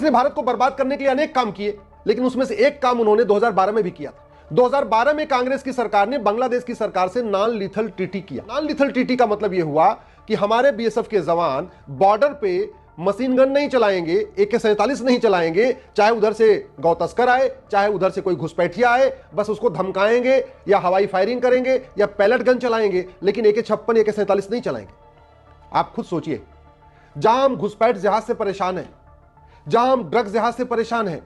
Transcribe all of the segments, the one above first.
कांग्रेस ने भारत को बर्बाद करने के लिए अनेक काम किए, लेकिन उसमें से एक काम उन्होंने 2012 में भी किया था। 2012 में कांग्रेस की सरकार ने बांग्लादेश की सरकार से नॉन लीथल ट्रीटी किया। नॉन लीथल ट्रीटी का मतलब यह हुआ कि हमारे बीएसएफ के जवान बॉर्डर पे मशीन गन नहीं चलाएंगे, AK-47 नहीं चलाएंगे, चाहे उधर से गौ तस्कर आए, चाहे उधर से कोई घुसपैठिया आए, बस उसको धमकाएंगे या हवाई फायरिंग करेंगे या पैलेट गन चलाएंगे, लेकिन AK-56 AK-47 नहीं चलाएंगे। आप खुद सोचिए, जहां हम घुसपैठ जहाज से परेशान हैं, जहां हम ड्रग्स जहाज से परेशान हैं,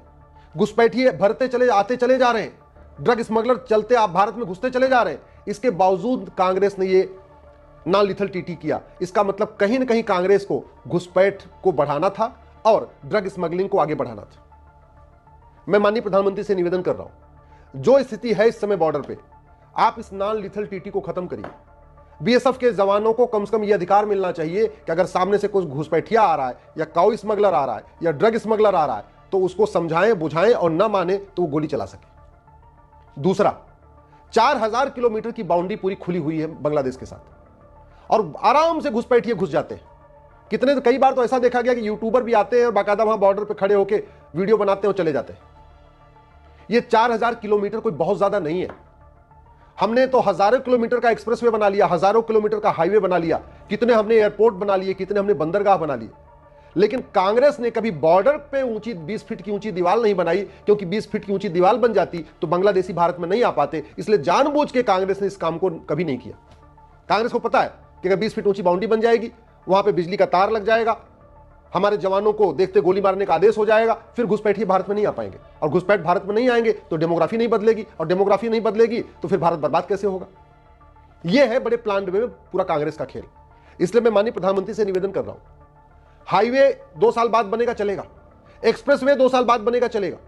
घुसपैठिए भरते चले आते चले जा रहे हैं, ड्रग स्मगलर चलते आप भारत में घुसते चले जा रहे हैं, इसके बावजूद कांग्रेस ने ये नॉन लीथल ट्रीटी किया। इसका मतलब कहीं ना कहीं कांग्रेस को घुसपैठ को बढ़ाना था और ड्रग स्मगलिंग को आगे बढ़ाना था। मैं माननीय प्रधानमंत्री से निवेदन कर रहा हूं, जो स्थिति है इस समय बॉर्डर पे, आप इस नॉन लीथल ट्रीटी को खत्म करिए। बीएसएफ के जवानों को कम से कम यह अधिकार मिलना चाहिए कि अगर सामने से कोई घुसपैठिया आ रहा है या काउ स्मगलर आ रहा है या ड्रग स्मगलर आ रहा है तो उसको समझाएं, बुझाएं और ना माने तो वो गोली चला सके। दूसरा, 4000 किलोमीटर की बाउंड्री पूरी खुली हुई है बांग्लादेश के साथ और आराम से घुसपैठिए घुस जाते हैं। कितने कई बार तो ऐसा देखा गया कि यूट्यूबर भी आते हैं और बाकायदा वहां बॉर्डर पे खड़े होकर वीडियो बनाते हैं और चले जाते हैं। ये 4000 किलोमीटर कोई बहुत ज्यादा नहीं है। हमने तो हजारों किलोमीटर का एक्सप्रेसवे बना लिया, हजारों किलोमीटर का हाईवे बना लिया, कितने हमने एयरपोर्ट बना लिए, कितने हमने बंदरगाह बना लिए, लेकिन कांग्रेस ने कभी बॉर्डर पे ऊंची 20 फीट की ऊंची दीवार नहीं बनाई, क्योंकि 20 फीट की ऊंची दीवार बन जाती तो बांग्लादेशी भारत में नहीं आ पाते। इसलिए जानबूझ के कांग्रेस ने इस काम को कभी नहीं किया। कांग्रेस को पता है कि अगर 20 फीट ऊंची बाउंड्री बन जाएगी, वहां पे बिजली का तार लग जाएगा, हमारे जवानों को देखते गोली मारने का आदेश हो जाएगा, फिर घुसपैठिए भारत में नहीं आ पाएंगे और घुसपैठ भारत में नहीं आएंगे तो डेमोग्राफी नहीं बदलेगी और डेमोग्राफी नहीं बदलेगी तो फिर भारत बर्बाद कैसे होगा। यह है बड़े प्लान में पूरा कांग्रेस का खेल। इसलिए मैं माननीय प्रधानमंत्री से निवेदन कर रहा हूं, हाईवे 2 साल बाद बनेगा चलेगा, एक्सप्रेसवे 2 साल बाद बनेगा चलेगा,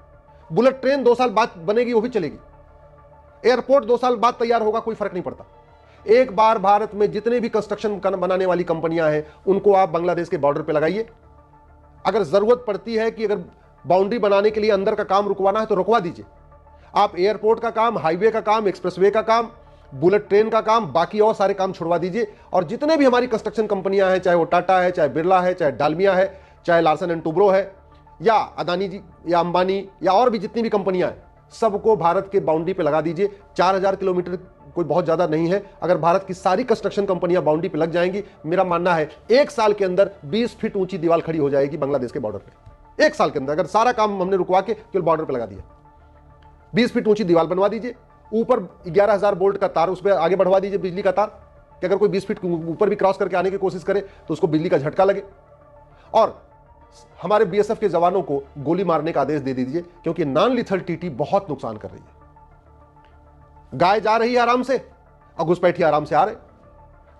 बुलेट ट्रेन 2 साल बाद बनेगी वो भी चलेगी, एयरपोर्ट 2 साल बाद तैयार होगा, कोई फर्क नहीं पड़ता। एक बार भारत में जितने भी कंस्ट्रक्शन बनाने वाली कंपनियां हैं उनको आप बांग्लादेश के बॉर्डर पे लगाइए। अगर जरूरत पड़ती है कि अगर बाउंड्री बनाने के लिए अंदर का काम रुकवाना है तो रुकवा दीजिए। आप एयरपोर्ट का काम, हाईवे का काम, एक्सप्रेसवे का काम, बुलेट ट्रेन का काम, बाकी और सारे काम छुड़वा दीजिए। और जितने भी हमारी कंस्ट्रक्शन कंपनियां हैं, चाहे वो टाटा है, चाहे बिरला है, चाहे डालमिया है, चाहे लार्सन एंड टुब्रो है, या अदानी जी या अंबानी या और भी जितनी भी कंपनियां हैं, सबको भारत के बाउंड्री पे लगा दीजिए। 4000 किलोमीटर कोई बहुत ज्यादा नहीं है। अगर भारत की सारी कंस्ट्रक्शन कंपनियां बाउंड्री पे लग जाएंगी, मेरा मानना है 1 साल के अंदर 20 फीट ऊंची दीवार खड़ी हो जाएगी बांग्लादेश के बॉर्डर पे। 1 साल के अंदर अगर सारा काम हमने रुकवा के केवल बॉर्डर पे लगा दिया, 20 फीट ऊंची दीवार बनवा दीजिए, ऊपर 11000 वोल्ट का तार उस पर आगे बढ़वा दीजिए, बिजली का तार, कि अगर कोई 20 फीट ऊपर भी क्रॉस करके आने की कोशिश करे तो उसको बिजली का झटका लगे। और हमारे बीएसएफ के जवानों को गोली मारने का आदेश दे दीजिए, क्योंकि नॉन लीथल टीटी बहुत नुकसान कर रही है। गाय जा रही है आराम से और घुसपैठिए आराम से आ रहे,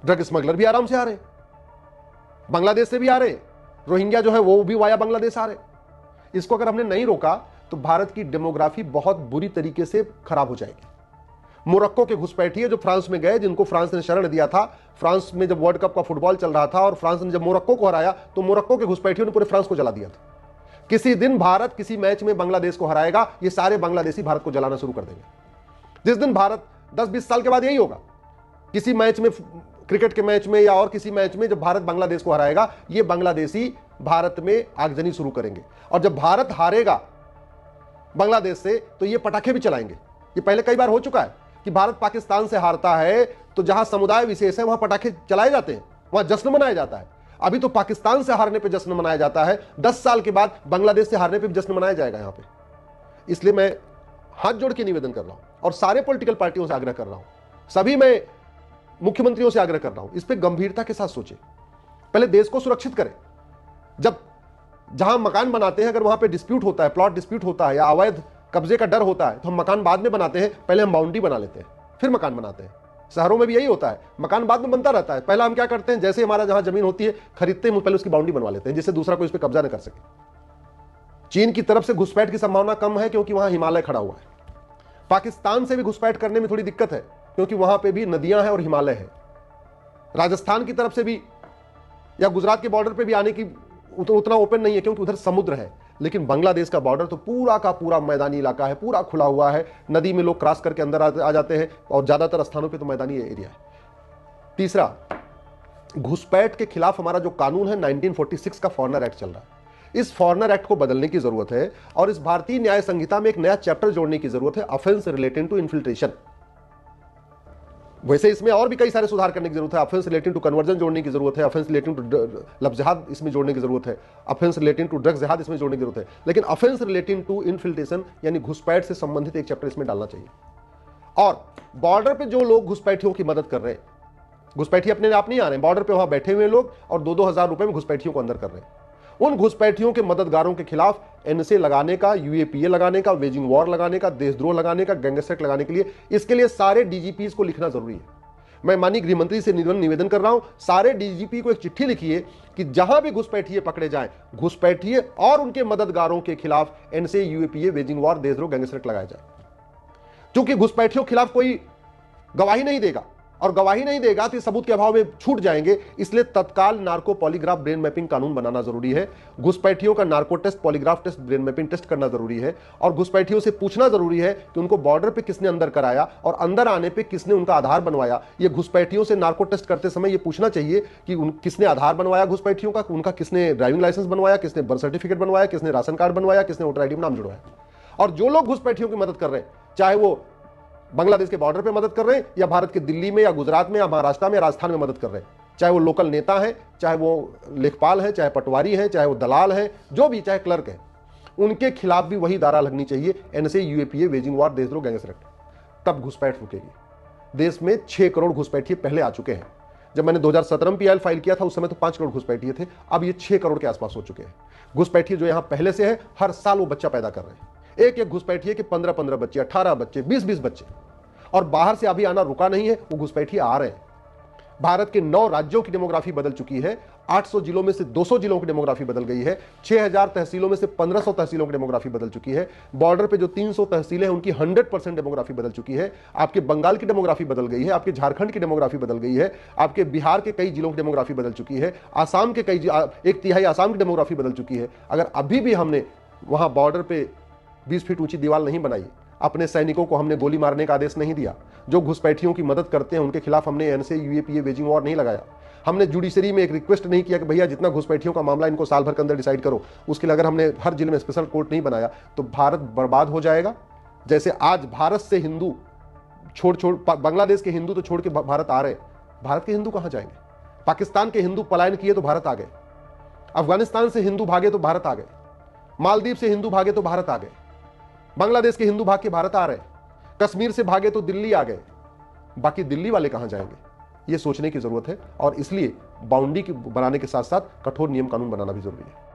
ड्रग स्मगलर भी आराम से आ रहे, बांग्लादेश से भी आ रहे, रोहिंग्या जो है वो भी वाया बांग्लादेश आ रहे। इसको अगर हमने नहीं रोका तो भारत की डेमोग्राफी बहुत बुरी तरीके से खराब हो जाएगी। मोरक्को के घुसपैठिए जो फ्रांस में गए, जिनको फ्रांस ने शरण दिया था, फ्रांस में जब वर्ल्ड कप का फुटबॉल चल रहा था और फ्रांस ने जब मोरक्को को हराया तो मोरक्को के घुसपैठियों ने पूरे फ्रांस को जला दिया था। किसी दिन भारत किसी मैच में बांग्लादेश को हराएगा, ये सारे बांग्लादेशी भारत को जलाना शुरू कर देंगे। जिस दिन भारत 10-20 साल के बाद यही होगा, किसी मैच में, क्रिकेट के मैच में या और किसी मैच में जब भारत बांग्लादेश को हराएगा, ये बांग्लादेशी भारत में आगजनी शुरू करेंगे। और जब भारत हारेगा बांग्लादेश से तो ये पटाखे भी चलाएंगे। ये पहले कई बार हो चुका है कि भारत पाकिस्तान से हारता है तो जहां समुदाय विशेष है वहां पटाखे चलाए जाते हैं, वहां जश्न मनाया जाता है। अभी तो पाकिस्तान से हारने पे जश्न मनाया जाता है, 10 साल के बाद बांग्लादेश से हारने पे भी जश्न मनाया जाएगा यहां पे। इसलिए मैं हाथ जोड़ के निवेदन कर रहा हूं और सारे पॉलिटिकल पार्टियों से आग्रह कर रहा हूं, सभी मैं मुख्यमंत्रियों से आग्रह कर रहा हूं, इस पे गंभीरता के साथ सोचें। पहले देश को सुरक्षित करें। जब जहां मकान बनाते हैं अगर वहां पे डिस्प्यूट होता है, प्लॉट डिस्प्यूट होता है या अवैध कब्जे का डर होता है तो हम मकान बाद में बनाते हैं, पहले हम बाउंड्री बना लेते हैं फिर मकान बनाते हैं। शहरों में भी यही होता है, मकान बाद में बनता रहता है। पहला हम क्या करते हैं, जैसे हमारा जहां जमीन होती है खरीदते हैं, पहले उसकी बाउंड्री बनवा लेते हैं जिससे दूसरा कोई उस पर कब्जा न कर सके। चीन की तरफ से घुसपैठ की संभावना कम है क्योंकि वहां हिमालय खड़ा हुआ है। पाकिस्तान से भी घुसपैठ करने में थोड़ी दिक्कत है क्योंकि वहां पे भी नदियां हैं और हिमालय है। राजस्थान की तरफ से भी या गुजरात के बॉर्डर पे भी आने की उतना ओपन नहीं है क्योंकि उधर समुद्र है। लेकिन बांग्लादेश का बॉर्डर तो पूरा का पूरा मैदानी इलाका है, पूरा खुला हुआ है, नदी में लोग क्रॉस करके अंदर आ जाते हैं और ज्यादातर स्थानों पे तो मैदानी एरिया है। तीसरा, घुसपैठ के खिलाफ हमारा जो कानून है 1946 का फॉरेनर एक्ट चल रहा है, इस फॉरेनर एक्ट को बदलने की जरूरत है और इस भारतीय न्याय संहिता में एक नया चैप्टर जोड़ने की जरूरत है, ऑफेंस रिलेटिंग टू इन्फिल्ट्रेशन। वैसे इसमें और भी कई सारे सुधार करने की जरूरत है, ऑफेंस रिलेटिंग टू कन्वर्जन जोड़ने की जरूरत है, ऑफेंस रिलेटिंग टू लव जिहाद इसमें जोड़ने की जरूरत है, ऑफेंस रिलेटिंग टू ड्रग्स जिहाद इसमें जोड़ने की जरूरत है, लेकिन ऑफेंस रिलेटिंग टू इन्फिल्ट्रेशन यानी घुसपैठ से संबंधित एक चैप्टर इसमें डालना चाहिए। और बॉर्डर पे जो लोग घुसपैठियों की मदद कर रहे हैं, घुसपैठी अपने आप नहीं आ रहे हैं, बॉर्डर पे वहां बैठे हुए लोग और 2-2 हजार रुपए में घुसपैठियों को अंदर कर रहे हैं, उन घुसपैठियों के मददगारों के खिलाफ एनएसए लगाने का, यूएपीए लगाने का, वेजिंग वॉर लगाने का, देशद्रोह लगाने का, गैंगस्टर एक्ट लगाने के लिए, इसके लिए सारे डीजीपीज को लिखना जरूरी है। मैं माननीय गृह मंत्री से निवेदन कर रहा हूं, सारे डीजीपी को एक चिट्ठी लिखिए कि जहां भी घुसपैठिए पकड़े जाएं, घुसपैठिए और उनके मददगारों के खिलाफ एनएसए, यूएपीए, वेजिंग वॉर, देशद्रोह, गैंगस्टर एक्ट लगाया जाए। क्योंकि घुसपैठियों के खिलाफ कोई गवाही नहीं देगा और गवाही नहीं देगा तो सबूत के अभाव में छूट जाएंगे, इसलिए तत्काल नार्को पॉलीग्राफ ब्रेन मैपिंग कानून बनाना जरूरी है। घुसपैठियों का narco test, polygraph test, brain mapping test करना जरूरी है और घुसपैठियों से पूछना जरूरी है कि उनको बॉर्डर पे किसने अंदर कराया और अंदर आने पे किसने उनका आधार बनवाया। ये घुसपैठियों से नार्को टेस्ट करते समय ये पूछना चाहिए कि किसने आधार बनवाया घुसपैठियों का, उनका किसने ड्राइविंग लाइसेंस बनवाया, किसने बर्थ सर्टिफिकेट बनवाया, किसने राशन कार्ड बनवाया, किसने वोटर आईडी में नाम जुड़वाया। और जो लोग घुसपैठियों की मदद कर रहे हैं, चाहे वो बांग्लादेश के बॉर्डर पे मदद कर रहे हैं या भारत के दिल्ली में या गुजरात में या महाराष्ट्र में या राजस्थान में मदद कर रहे हैं, चाहे वो लोकल नेता है, चाहे वो लेखपाल है, चाहे पटवारी है, चाहे वो दलाल है, जो भी, चाहे क्लर्क है, उनके खिलाफ भी वही धारा लगनी चाहिए, एनएसए, यूएपीए, वेजिंग वॉर, देशद्रोह, गैंगस्टर एक्ट। तब घुसपैठ रुकेगी। देश में 6 करोड़ घुसपैठिए पहले आ चुके हैं। जब मैंने 2017 में पीआईएल फाइल किया था उस समय तो 5 करोड़ घुसपैठिए थे, अब ये 6 करोड़ के आसपास हो चुके हैं। घुसपैठिए जो यहां पहले से है, हर साल वो बच्चा पैदा कर रहे हैं। एक एक घुसपैठिए के 15-15 बच्चे, 18 बच्चे, 20-20 बच्चे, और बाहर से अभी आना रुका नहीं है, वो घुसपैठिए आ रहे हैं। भारत के 9 राज्यों की डेमोग्राफी बदल चुकी है, 800 जिलों में से 200 जिलों की डेमोग्राफी बदल गई है, 6000 तहसीलों में से 1500 तहसीलों की डेमोग्राफी बदल चुकी है, बॉर्डर पे जो 300 तहसीलें हैं उनकी 100% डेमोग्राफी बदल चुकी है, आपके बंगाल की डेमोग्राफी बदल गई है, आपके झारखंड की डेमोग्राफी बदल गई है, आपके बिहार के कई जिलों की डेमोग्राफी बदल चुकी है, आसाम के कई 1/3 आसाम की डेमोग्राफी बदल चुकी है। अगर अभी भी हमने वहां बॉर्डर पे 20 फीट ऊंची दीवार नहीं बनाई, अपने सैनिकों को हमने गोली मारने का आदेश नहीं दिया, जो घुसपैठियों की मदद करते हैं उनके खिलाफ हमने एनएसए, यूएपीए, वेजिंग वॉर नहीं लगाया, हमने जुडिशरी में एक रिक्वेस्ट नहीं किया कि भैया जितना घुसपैठियों का मामला इनको साल भर के अंदर डिसाइड करो, उसके लिए अगर हमने हर जिले में स्पेशल कोर्ट नहीं बनाया तो भारत बर्बाद हो जाएगा। जैसे आज भारत से हिंदू बांग्लादेश के हिंदू तो छोड़ के भारत आ रहे, भारत के हिंदू कहां जाएंगे? पाकिस्तान के हिंदू पलायन किए तो भारत आ गए, अफगानिस्तान से हिंदू भागे तो भारत आ गए, मालदीव से हिंदू भागे तो भारत आ गए, बांग्लादेश के हिंदू भाग के भारत आ रहे, कश्मीर से भागे तो दिल्ली आ गए, बाकी दिल्ली वाले कहां जाएंगे? ये सोचने की जरूरत है और इसलिए बाउंड्री बनाने के साथ साथ कठोर नियम कानून बनाना भी जरूरी है।